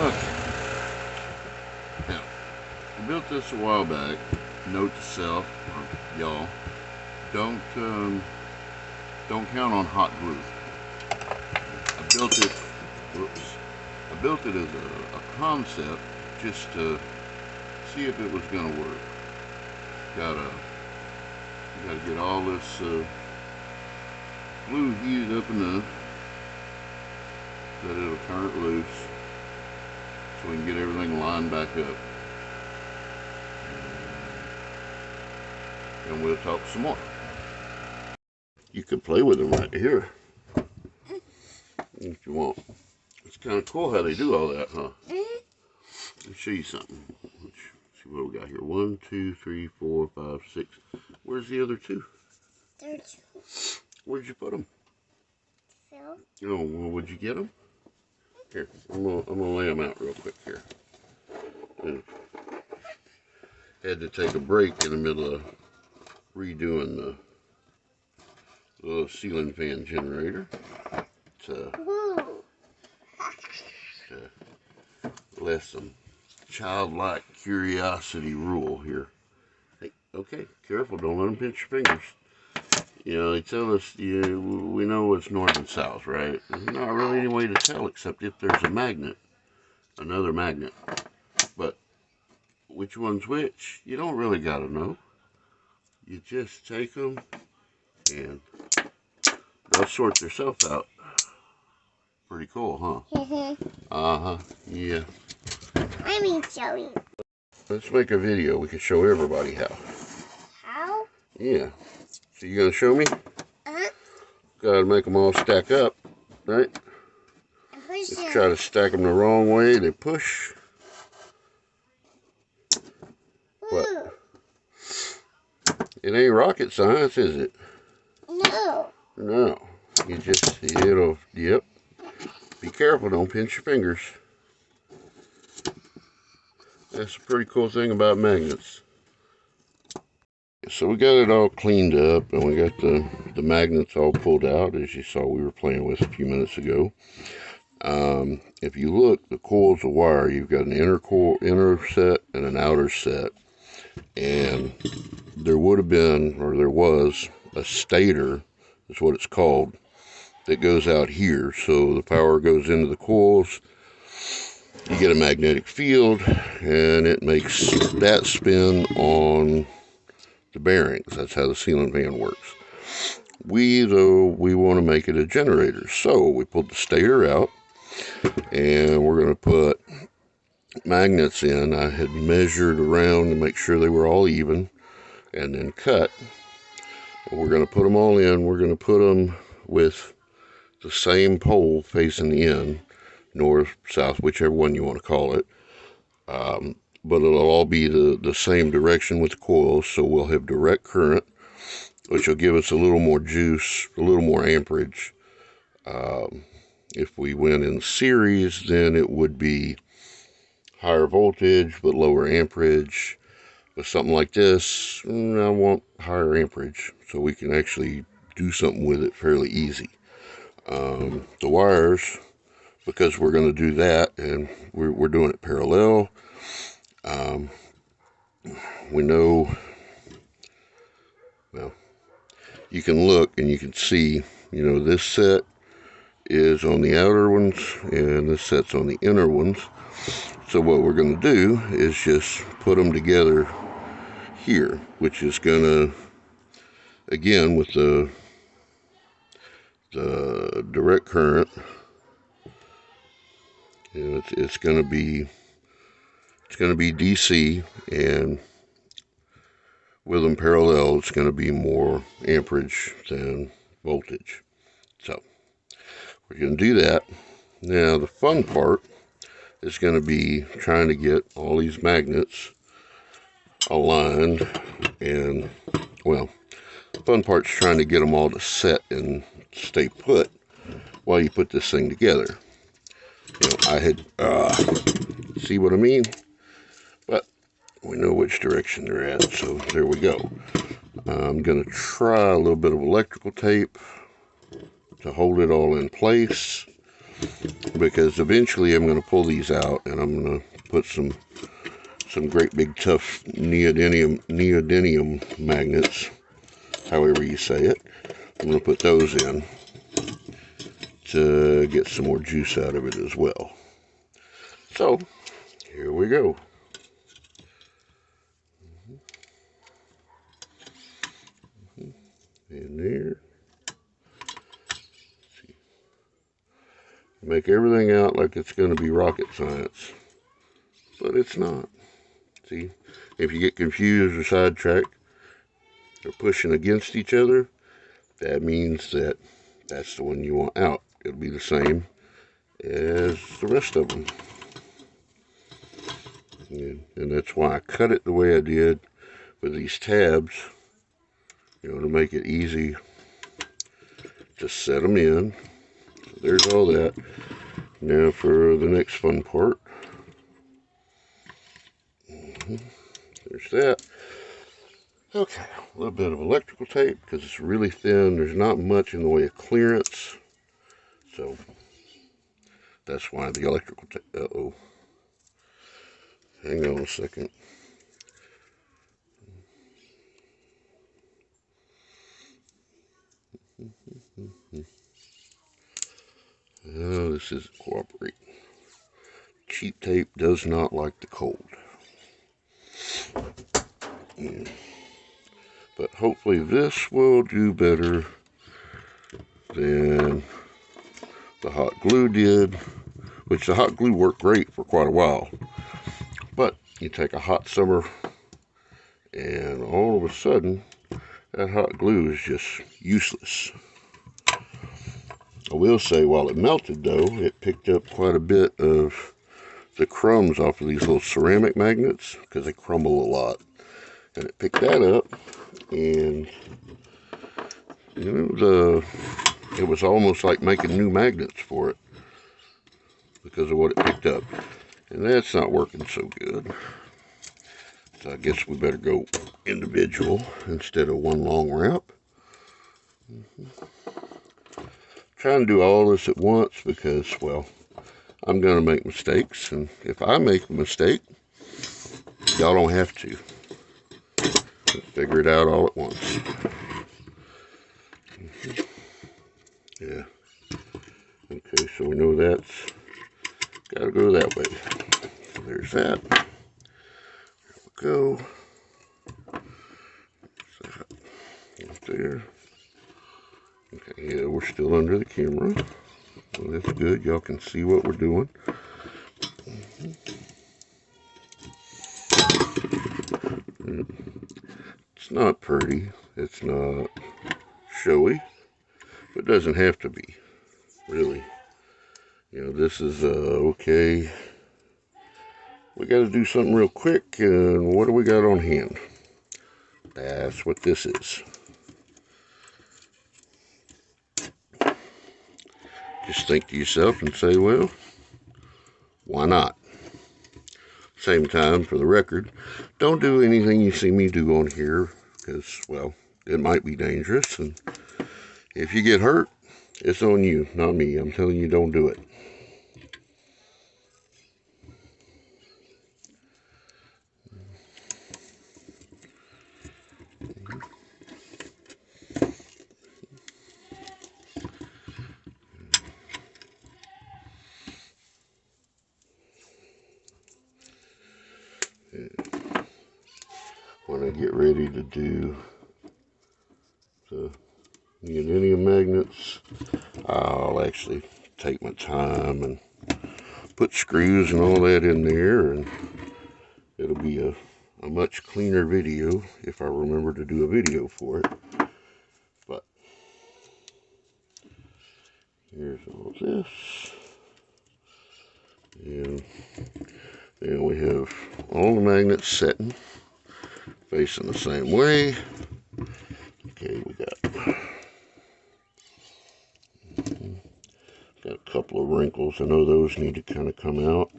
Okay. Now, I built this a while back. Note to self, or y'all, don't don't count on hot glue. I built it. Whoops. I built it as a concept just to see if it was gonna work. Gotta get all this glue heated up enough that it'll turn it loose, so we can get everything lined back up. And we'll talk some more. You could play with them right here if you want. It's kind of cool how they do all that, huh? Let me show you something. Let's see what we got here. 1, 2, 3, 4, 5, 6. Where's the other two? There are two. Where'd you put them? Phil? Oh, well, would you get them? Here, I'm gonna lay them out real quick here. Had to take a break in the middle of redoing the little ceiling fan generator to let some childlike curiosity rule here. Hey, okay, careful, don't let them pinch your fingers. You know, they tell us, we know it's north and south, right? There's not really any way to tell except if there's a magnet, another magnet. But which one's which, you don't really gotta know. You just take them and they'll sort themselves out. Pretty cool, huh? Uh-huh, yeah. I mean Joey. Let's make a video. We can show everybody how. How? Yeah. So you gonna show me? Uh-huh. Gotta make them all stack up, right? Let's try to stack them the wrong way. They push. But it ain't rocket science, is it? No. No. You just, yep. Be careful, don't pinch your fingers. That's a pretty cool thing about magnets. So we got it all cleaned up, and we got the magnets all pulled out, as you saw we were playing with a few minutes ago. If you look, the coils of wire, you've got an inner set and an outer set. And there would have been, or there was, a stator, is what it's called, that goes out here. So the power goes into the coils. You get a magnetic field, and it makes that spin on the bearings. That's how the ceiling fan works. We want to make it a generator. So we pulled the stator out, and we're going to put magnets in. I had measured around to make sure they were all even, and then cut. We're going to put them all in. We're going to put them with the same pole facing the end, north, south, whichever one you want to call it. But it'll all be the same direction with the coils, so we'll have direct current, which will give us a little more juice, a little more amperage. If we went in series, then it would be higher voltage but lower amperage. With something like this, I want higher amperage, so we can actually do something with it fairly easy. The wires, because we're going to do that, and we're doing it parallel. We know, well, you can look and you can see, this set is on the outer ones and this set's on the inner ones. So what we're going to do is just put them together here, which is going to, again, with the direct current, it's going to be DC, and with them parallel, it's going to be more amperage than voltage. So we're going to do that. Now the fun part is going to be trying to get all these magnets aligned, and well, the fun part's trying to get them all to set and stay put while you put this thing together. I had see what I mean? But we know which direction they're at, so there we go. I'm going to try a little bit of electrical tape to hold it all in place. because eventually I'm going to pull these out and I'm going to put some great big tough neodymium magnets, however you say it. I'm going to put those in to get some more juice out of it as well. So here we go. In there. Make everything out like it's going to be rocket science, but it's not. See, if you get confused or sidetracked, they're pushing against each other. That means that that's the one you want out. It'll be the same as the rest of them. And that's why I cut it the way I did with these tabs, to make it easy to set them in. So there's all that. Now for the next fun part. There's that. Okay, a little bit of electrical tape because it's really thin. There's not much in the way of clearance. So that's why the electrical tape. Uh-oh. Hang on a second. Oh, this isn't cooperating. Cheap tape does not like the cold. Yeah. But hopefully this will do better than the hot glue did, which the hot glue worked great for quite a while. But you take a hot summer and all of a sudden that hot glue is just useless. I will say while it melted though, it picked up quite a bit of the crumbs off of these little ceramic magnets because they crumble a lot. And it picked that up, and it was almost like making new magnets for it because of what it picked up. And that's not working so good. So I guess we better go individual instead of one long wrap. Trying to do all this at once because, well, I'm going to make mistakes. And if I make a mistake, y'all don't have to. Figure it out all at once. Yeah. Okay, so we know that's got to go that way. So there's that. There we go. Up there. Okay, yeah, we're still under the camera. So that's good. Y'all can see what we're doing. It's not pretty. It's not showy. But it doesn't have to be, really. This is, okay. We got to do something real quick, and what do we got on hand? That's what this is. Just think to yourself and say, well, why not? Same time, for the record, don't do anything you see me do on here, because, well, it might be dangerous, and if you get hurt, it's on you, not me. I'm telling you, don't do it. When I get ready to do the neodymium magnets, I'll actually take my time and put screws and all that in there, and it'll be a much cleaner video if I remember to do a video for it. But here's all this, and then we have all the magnets setting, facing the same way. Okay, we got a couple of wrinkles. I know those need to kind of come out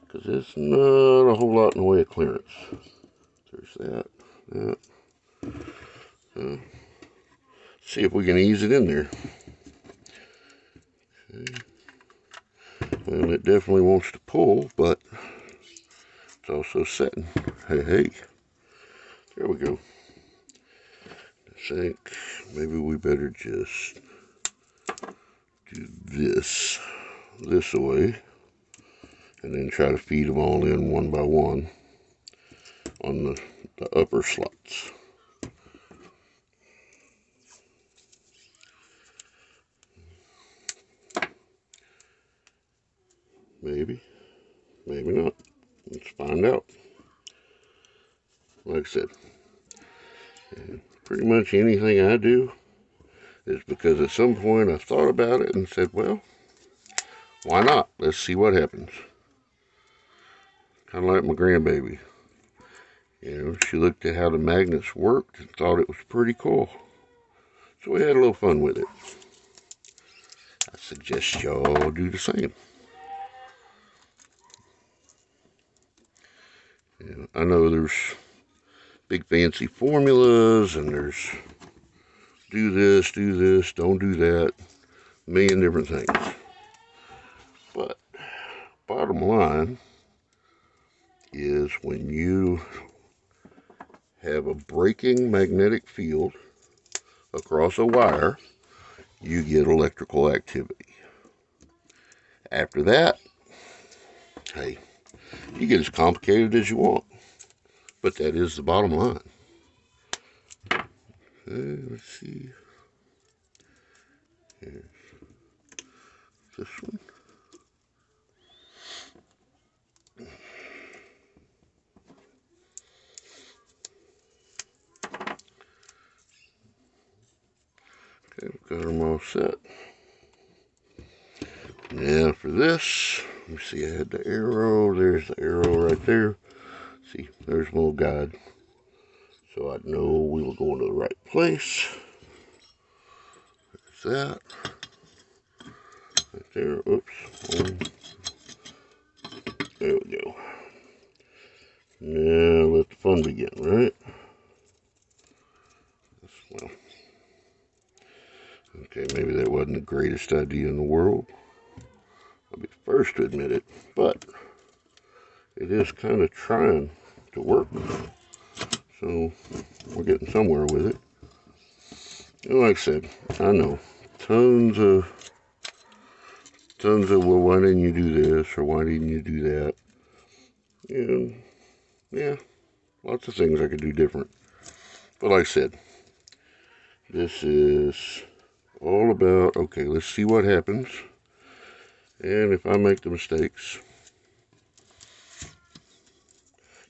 because there's not a whole lot in the way of clearance. There's that. See if we can ease it in there. Okay. And it definitely wants to pull, but it's also setting. Hey, there we go. I think maybe we better just do this away, and then try to feed them all in one by one on the upper slots. Maybe, maybe not. Let's find out. Like I said, pretty much anything I do is because at some point I thought about it and said, well, why not? Let's see what happens. Kind of like my grandbaby. She looked at how the magnets worked and thought it was pretty cool. So we had a little fun with it. I suggest y'all do the same. I know there's big fancy formulas and there's do this, don't do that, a million different things. But bottom line is when you have a breaking magnetic field across a wire, you get electrical activity. After that, hey, you get as complicated as you want, but that is the bottom line. Let's see. Here's this one. Okay, we've got them all set. Now for this, let me see, I had the arrow. There's the arrow right there. See, there's my little guide. So I know we were going to the right place. There's that. Right there. Oops. There we go. Now let the fun begin, right? Well, okay, maybe that wasn't the greatest idea in the world. I'll be the first to admit it, but it is kind of trying to work. So we're getting somewhere with it. And like I said, I know tons of, well, why didn't you do this or why didn't you do that? And yeah, lots of things I could do different. But like I said, this is all about, okay, let's see what happens. And if I make the mistakes,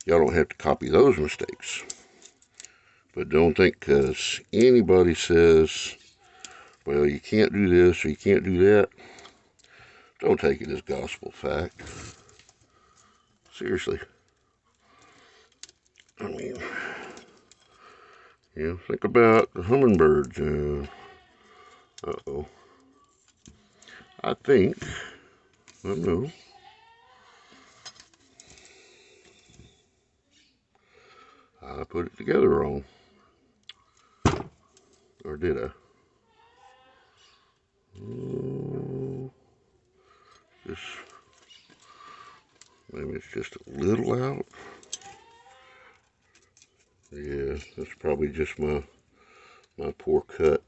y'all don't have to copy those mistakes. But don't think because anybody says, well, you can't do this or you can't do that, don't take it as gospel fact. Seriously. I mean, think about the hummingbirds. Uh-oh. I think, I don't know, I put it together wrong. Or did I? Oh, maybe it's just a little out. Yeah, that's probably just my poor cut.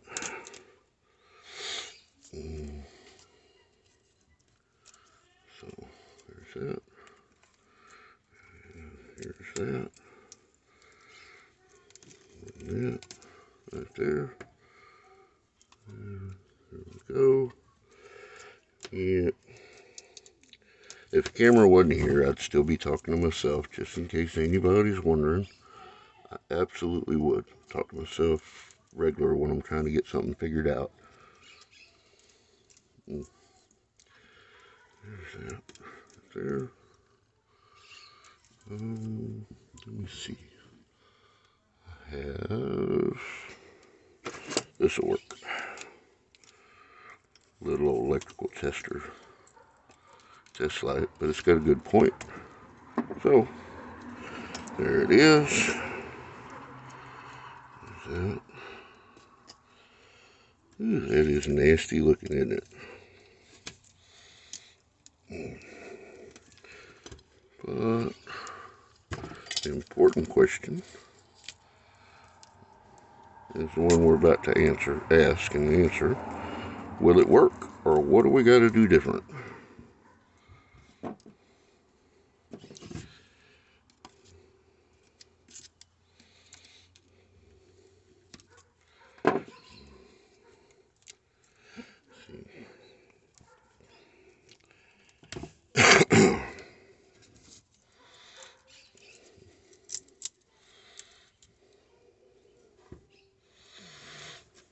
So there's that. Here's that. And that right there. There we go. Yeah. If the camera wasn't here, I'd still be talking to myself, just in case anybody's wondering. I absolutely would talk to myself regular when I'm trying to get something figured out. There's that there. Let me see. I have, this will work. Little old electrical test light, but it's got a good point. So there it is. That. Ooh, that is nasty looking, isn't it? But the important question is the one we're about to ask and answer. Will it work, or what do we got to do different?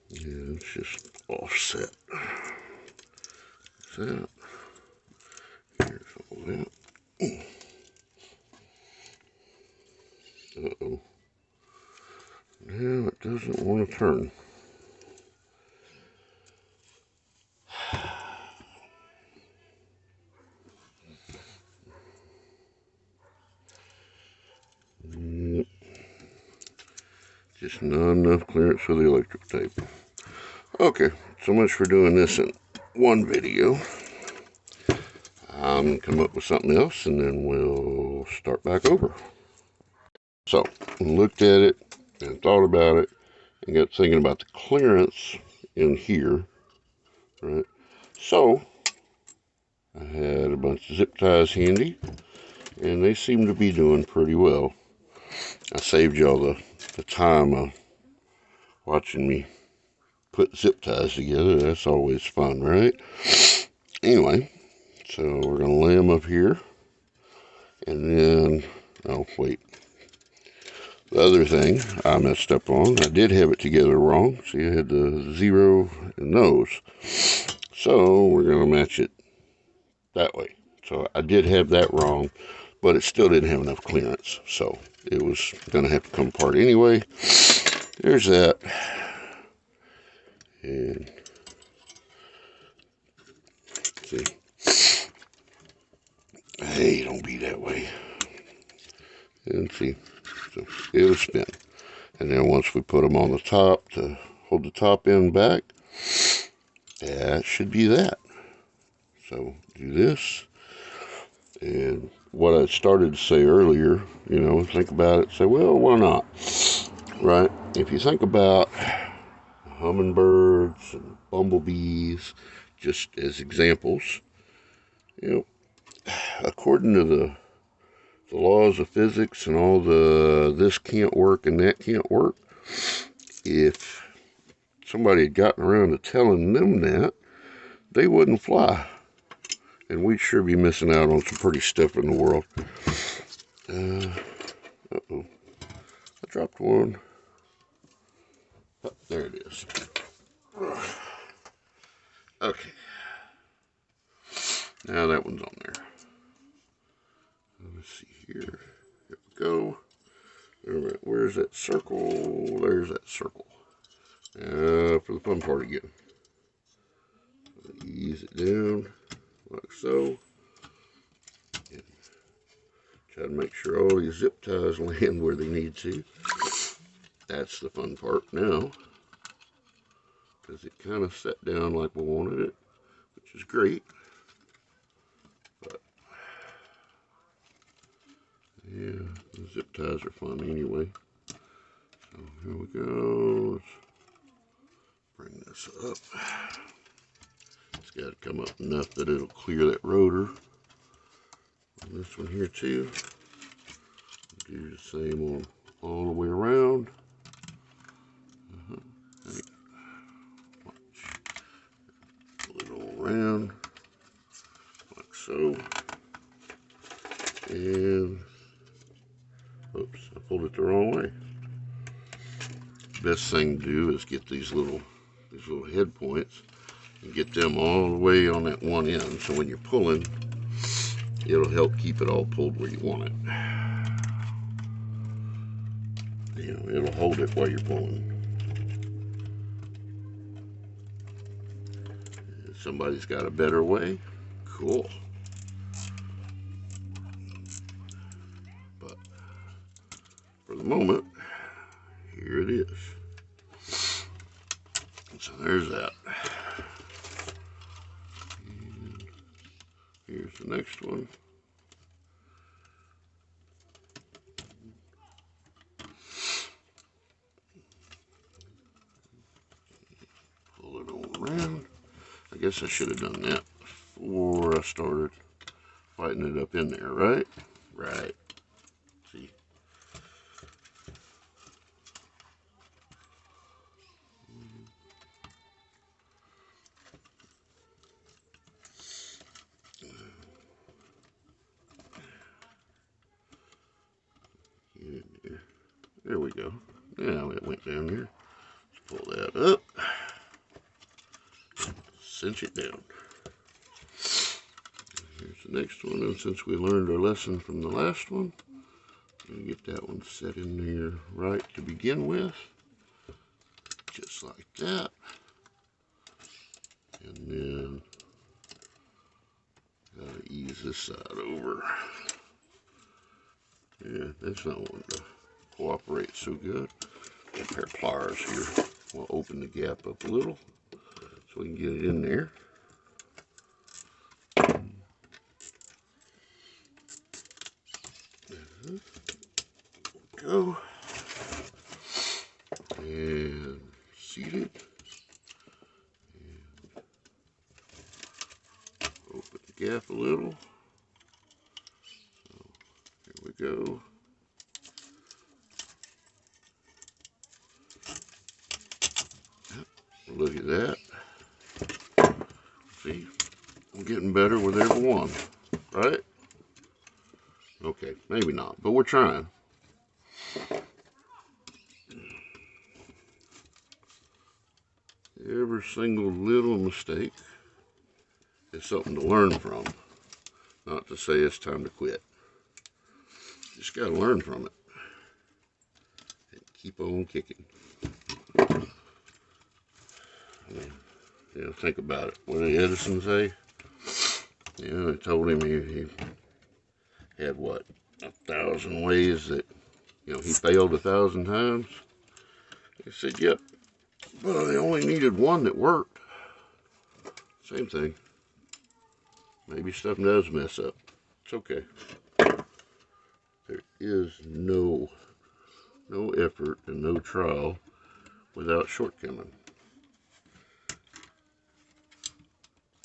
Yeah, it's just offset. That. Here's all that. Uh-oh. Now it doesn't want to turn. Yep. Just not enough clearance for the electric tape. Okay, so much for doing this in one video. I'm come up with something else and then we'll start back over. So, looked at it and thought about it and got thinking about the clearance in here, right? So, I had a bunch of zip ties handy and they seem to be doing pretty well. I saved y'all the time of watching me put zip ties together. That's always fun, right? Anyway, so we're going to lay them up here. And then, oh, wait. The other thing I messed up on, I did have it together wrong. See, I had the 0 and those. So we're going to match it that way. So I did have that wrong, but it still didn't have enough clearance. So it was going to have to come apart anyway. There's that. And see. Hey, don't be that way. And see. So it'll spin. And then once we put them on the top to hold the top end back, that should be that. So do this. And what I started to say earlier, you know, think about it, say, well, why not? Right? If you think about hummingbirds and bumblebees, just as examples, you know, according to the laws of physics and all the this can't work and that can't work, if somebody had gotten around to telling them that, they wouldn't fly. And we'd sure be missing out on some pretty stuff in the world. Uh-oh. I dropped one. Oh, there it is. Okay. Now that one's on there. Let's see here. Here we go. Where's that circle? There's that circle. For the fun part again. Ease it down like so. And try to make sure all these zip ties land where they need to. That's the fun part now. Because it kind of set down like we wanted it, which is great. But yeah, the zip ties are fun anyway. So here we go. Let's bring this up. It's got to come up enough that it'll clear that rotor. And this one here too. Do the same on all the way around. Right. Watch. Pull it all around like so. And oops, I pulled it the wrong way. Best thing to do is get these little head points and get them all the way on that one end. So when you're pulling, it'll help keep it all pulled where you want it. You know, it'll hold it while you're pulling. If somebody's got a better way, cool. But for the moment, here it is. So there's that. And here's the next one. Pull it all around. I guess I should have done that before I started lighting it up in there, right? Right. See? Get in there. There we go. Now it went down there. Let's pull that up. Cinch it down. Here's the next one, and since we learned our lesson from the last one, I'm going to get that one set in there right to begin with. Just like that. And then gotta ease this side over. Yeah, that's not wanting to cooperate so good. Got a pair of pliers here. We'll open the gap up a little so we can get it in there. Go. And seat it. And open the gap a little. So here we go. Look at that. See, I'm getting better with every one, right? Okay, maybe not, but we're trying. Every single little mistake is something to learn from. Not to say it's time to quit. Just got to learn from it. And keep on kicking. Yeah, think about it. What did Edison say? Yeah, they told him he had what, 1,000 ways that, he failed 1,000 times. He said, yep, but they only needed one that worked. Same thing. Maybe stuff does mess up. It's okay. There is no effort and no trial without shortcoming.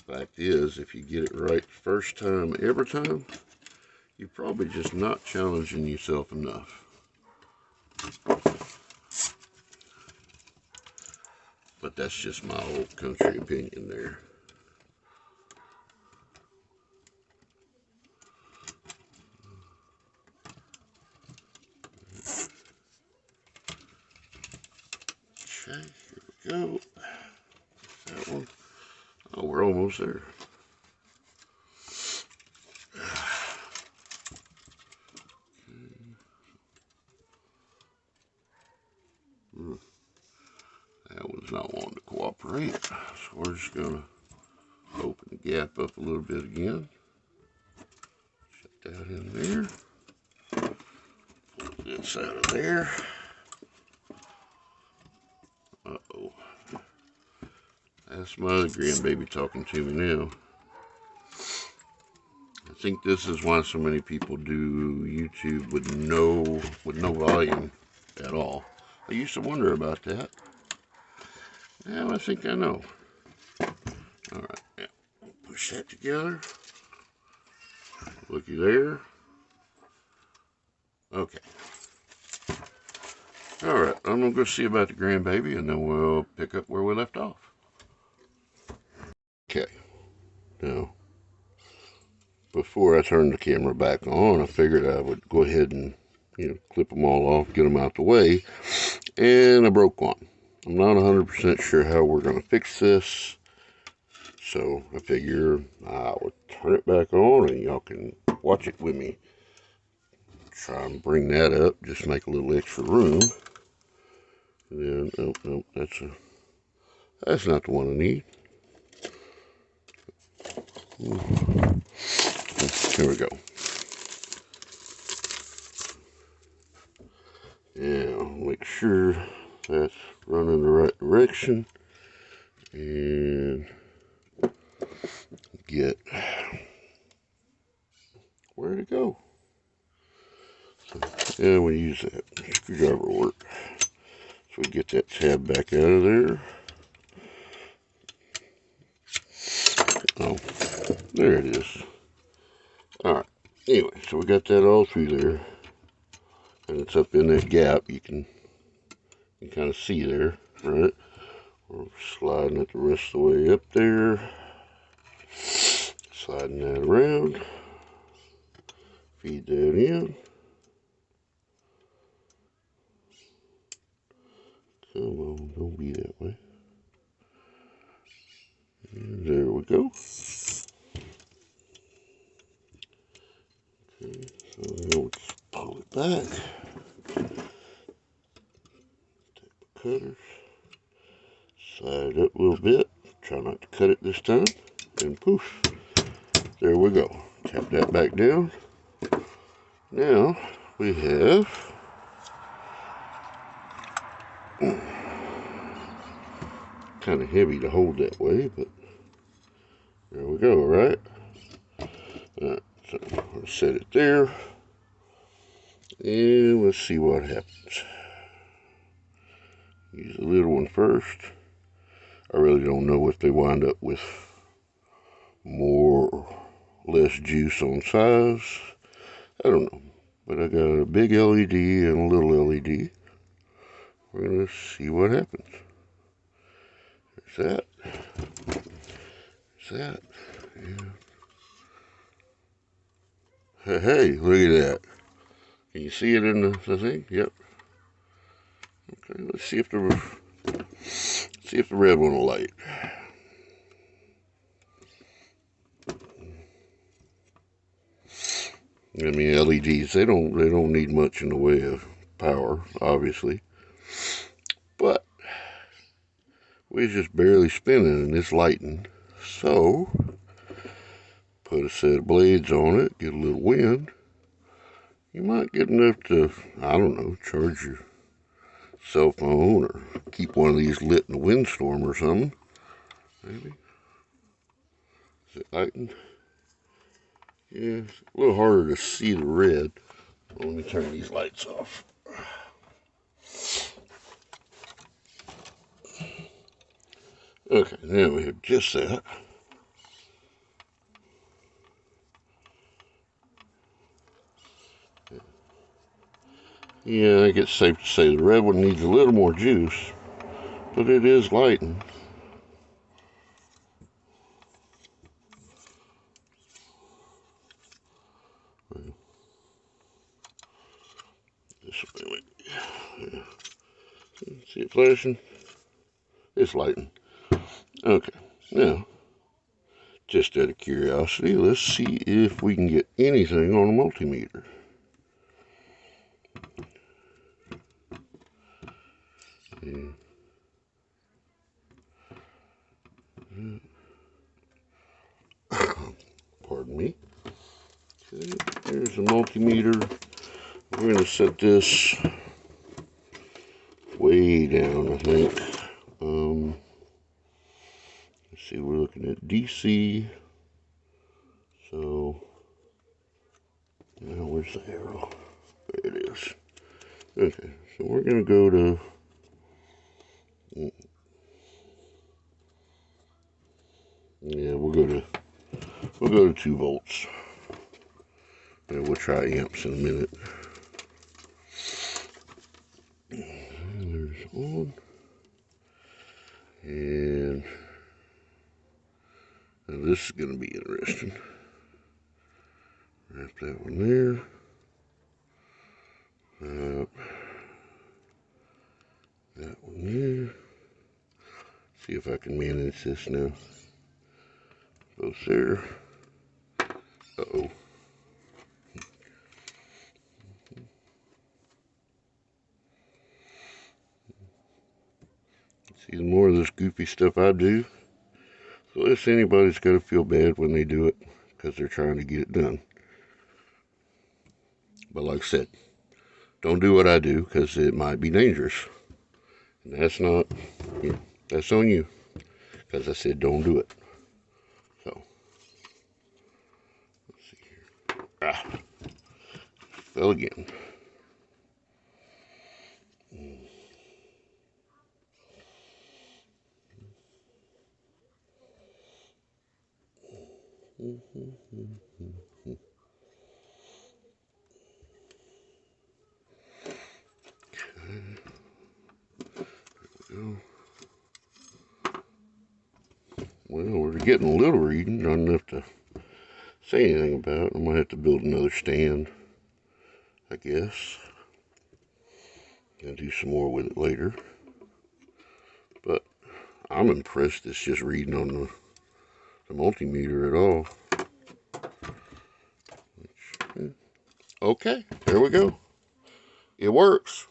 Fact is, if you get it right first time, every time, you're probably just not challenging yourself enough. But that's just my old country opinion there. Okay, here we go. That one. Oh, we're almost there. That one's not wanting to cooperate, so we're just gonna open the gap up a little bit again. Shut that in there. Pull this out of there. Uh-oh. That's my other grandbaby talking to me now. I think this is why so many people do YouTube with no volume at all. I used to wonder about that. Now I think I know. Alright, yeah. Push that together. Looky there. Okay. Alright, I'm going to go see about the grandbaby and then we'll pick up where we left off. Okay. Now, before I turned the camera back on, I figured I would go ahead and, clip them all off, get them out the way. And I broke one. I'm not 100% sure how we're going to fix this. So I figure I would turn it back on and y'all can watch it with me. Try and bring that up, just make a little extra room. And then, nope, that's not the one I need. Here we go. Now, make sure that's running the right direction. And get Where'd it go? So, yeah, we use that screwdriver work. So we get that tab back out of there. Oh, there it is. Alright, anyway, so we got that all through there. And it's up in that gap. You can kind of see there, right? We're sliding it the rest of the way up there. Sliding that around. Feed that in. Come on, don't be that way. And there we go. Okay, so now we just pull it back. Take the cutters. Slide it up a little bit. Try not to cut it this time. And poof. There we go. Tap that back down. Now we have kind of heavy to hold that way, but there we go, right? Alright, so we'll set it there. And let's see what happens. Use the little one first. I really don't know if they wind up with more or less juice on size. I don't know. But I got a big LED and a little LED. We're going to see what happens. There's that. There's that. Yeah. Hey, look at that. Can you see it in the thing? Yep. Okay, let's see if the red one will light. I mean, LEDs, they don't need much in the way of power, obviously. But we're just barely spinning and it's lighting. So put a set of blades on it, get a little wind. You might get enough to, I don't know, charge your cell phone or keep one of these lit in a windstorm or something. Maybe. Is it lighting? Yeah, it's a little harder to see the red. Well, let me turn these lights off. Okay, now we have just that. Yeah, I think it's safe to say the red one needs a little more juice, but it is lighting. This way, yeah. See it flashing? It's lighting. Okay, now, just out of curiosity, let's see if we can get anything on a multimeter. Yeah. Pardon me. Okay, there's a multimeter. We're going to set this way down, I think. Let's see, we're looking at DC. So, now where's the arrow? There it is. Okay, so we're going to go to... Yeah, we'll go to 2 volts. And we'll try amps in a minute. And there's on. And now this is going to be interesting. Wrap that one there. That one there. See if I can manage this now. Both there. Uh-oh. See, the more of this goofy stuff I do, the less anybody's got to feel bad when they do it because they're trying to get it done. But like I said, don't do what I do because it might be dangerous. And that's not, you know, that's on you. Because I said don't do it. So, let's see here. Ah, fell again. Well, we're getting a little reading, not enough to say anything about. I might have to build another stand, I guess, and do some more with it later. But I'm impressed it's just reading on the multimeter at all. Okay, there we go. It works.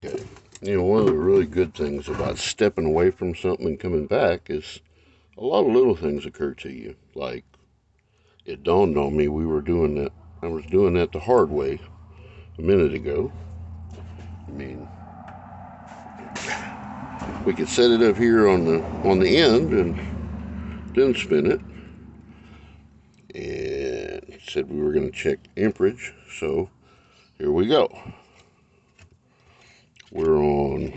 Okay. You know, one of the really good things about stepping away from something and coming back is a lot of little things occur to you. Like, it dawned on me we were doing that. I was doing that the hard way a minute ago. I mean, we could set it up here on the end and then spin it. And said we were going to check amperage, so here we go. We're on,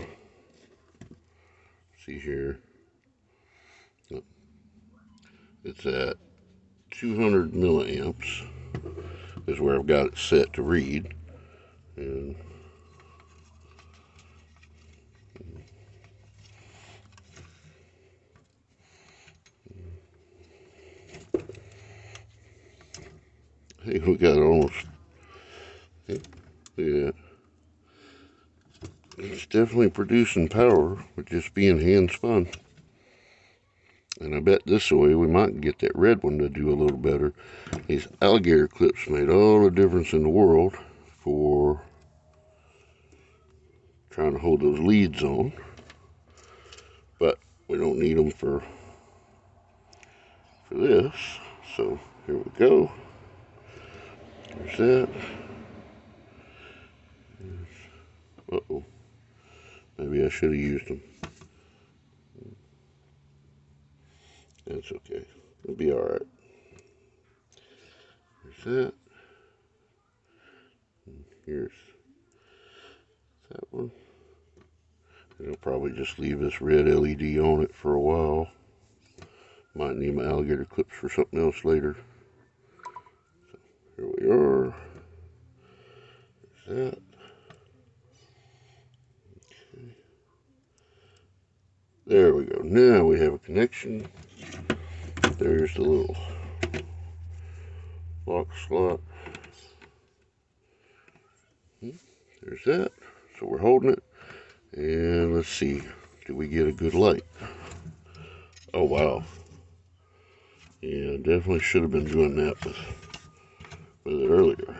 see here, it's at 200 milliamps is where I've got it set to read. And hey, we got almost, look at that. It's definitely producing power with just being hand spun. And I bet this way we might get that red one to do a little better. These alligator clips made all the difference in the world for trying to hold those leads on. But we don't need them for this. So here we go. There's that. Uh-oh. Maybe I should have used them. That's okay. It'll be alright. There's that. And here's that one. And I'll probably just leave this red LED on it for a while. Might need my alligator clips for something else later. So here we are. There's that. Okay. There we go. Now we have a connection. There's the little lock slot. There's that. So we're holding it. And let's see. Do we get a good light? Oh, wow. Yeah, definitely should have been doing that with it earlier.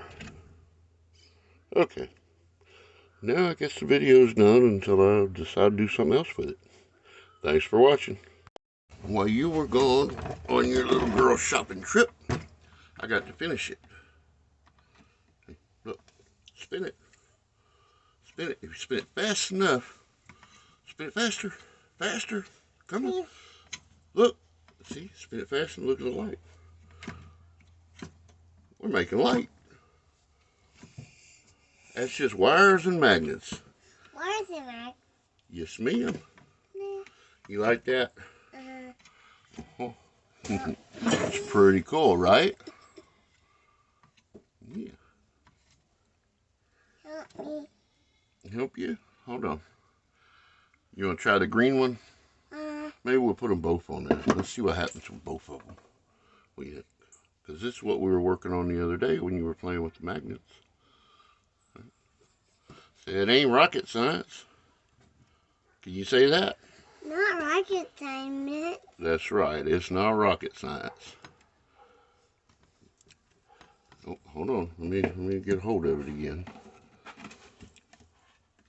Okay. Now I guess the video's done until I decide to do something else with it. Thanks for watching. While you were gone on your little girl shopping trip, I got to finish it. Look, spin it. Spin it. If you spin it fast enough, spin it faster. Faster. Come on. Look. See? Spin it fast and look at the light. We're making light. That's just wires and magnets. Wires and magnets? Yes, ma'am. You like that? Oh. It's pretty cool, right? Yeah. Help me. Help you? Hold on. You want to try the green one? Maybe we'll put them both on there. Let's see what happens with both of them. Because this is what we were working on the other day when you were playing with the magnets. Say it ain't rocket science. Can you say that? Not rocket science. That's right. It's not rocket science. Oh, hold on. Let me get a hold of it again.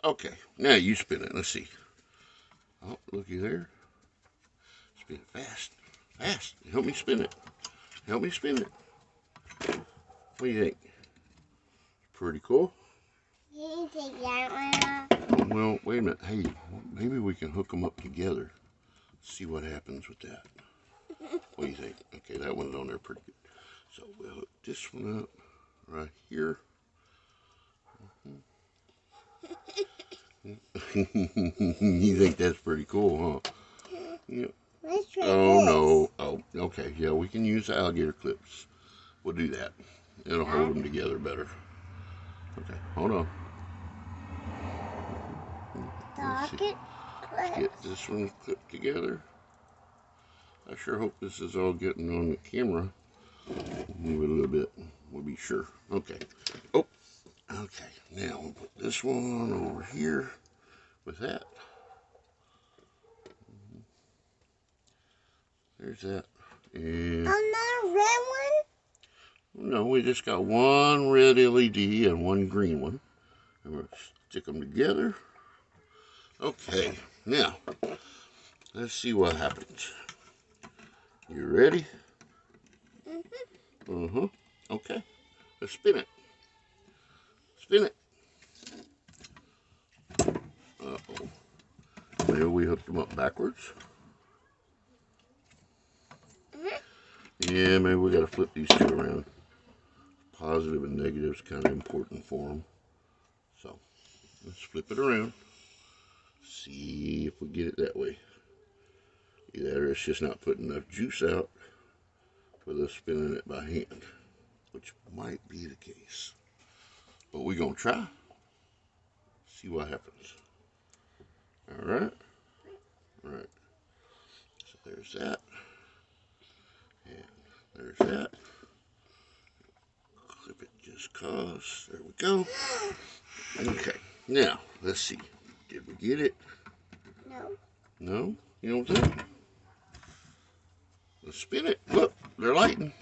Okay. Now you spin it. Let's see. Oh, looky there. Spin it fast. Fast. Help me spin it. Help me spin it. What do you think? Pretty cool. You can take that one off. Well, wait a minute. Hey, maybe we can hook them up together. See what happens with that. What do you think? Okay, that one's on there pretty good. So we'll hook this one up right here. You think that's pretty cool, huh? Yeah. Let's try Oh, this. no. Oh, okay. Yeah, we can use alligator clips. We'll do that. It'll hold them together better. Okay, hold on. Let's get this one clipped together. I sure hope this is all getting on the camera. Move it a little bit. We'll be sure. Okay. Oh, okay. Now we'll put this one over here with that. There's that. And another red one? no, we just got one red LED and one green one. And we'll stick them together. Okay, now let's see what happens. You ready? Okay, let's spin it. Spin it. Uh-oh. Maybe we hooked them up backwards. Yeah, maybe we got to flip these two around. Positive and negative is kind of important for them. So let's flip it around. See if we get it that way. Either it's just not putting enough juice out for the spinning it by hand, which might be the case. But we're going to try. See what happens. All right. All right. So there's that. And there's that. Clip it just cause. There we go. Okay. Now, let's see. Did we get it? No. No? You don't think? Let's spin it. Look, they're lighting.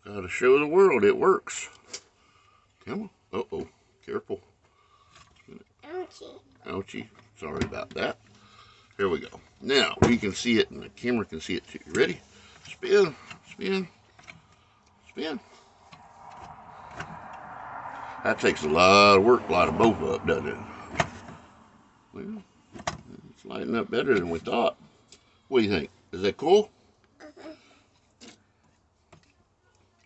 Gotta show the world it works. Come on. Uh-oh. Careful. Ouchie. Ouchie. Sorry about that. Here we go. Now, we can see it and the camera can see it too. You ready? Spin. Spin. Spin. That takes a lot of work, a lot of both up, doesn't it? Well, it's lighting up better than we thought. What do you think? Is that cool?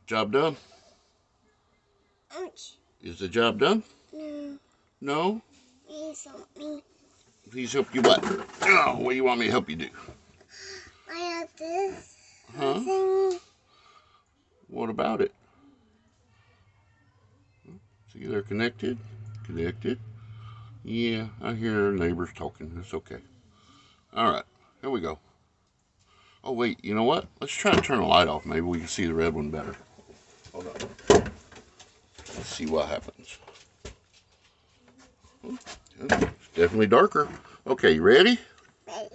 Job done? Ouch. Is the job done? No. No? Please help me. Please help you what? Oh, what do you want me to help you do? I have this. Huh? Thing. What about it? See, they're connected. Connected. Yeah, I hear neighbors talking. It's okay. All right, here we go. Oh, wait, you know what? Let's try to turn the light off. Maybe we can see the red one better. Hold on. Let's see what happens. It's definitely darker. Okay, you ready? Ready.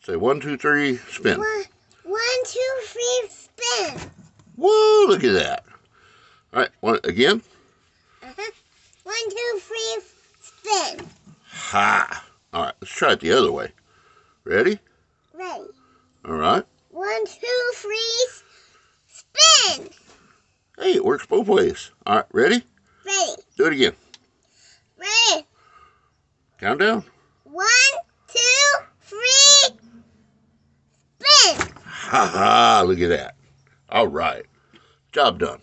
Say 1, 2, 3, spin. 1, 2, 3, spin. Whoa, look at that. All right, one again. 1, 2, 3, spin. Ha! All right, let's try it the other way. Ready? Ready. All right. 1, 2, 3, spin. Hey, it works both ways. All right, ready? Ready. Do it again. Ready. Count down. 1, 2, 3, spin. Ha ha! Look at that. All right, job done.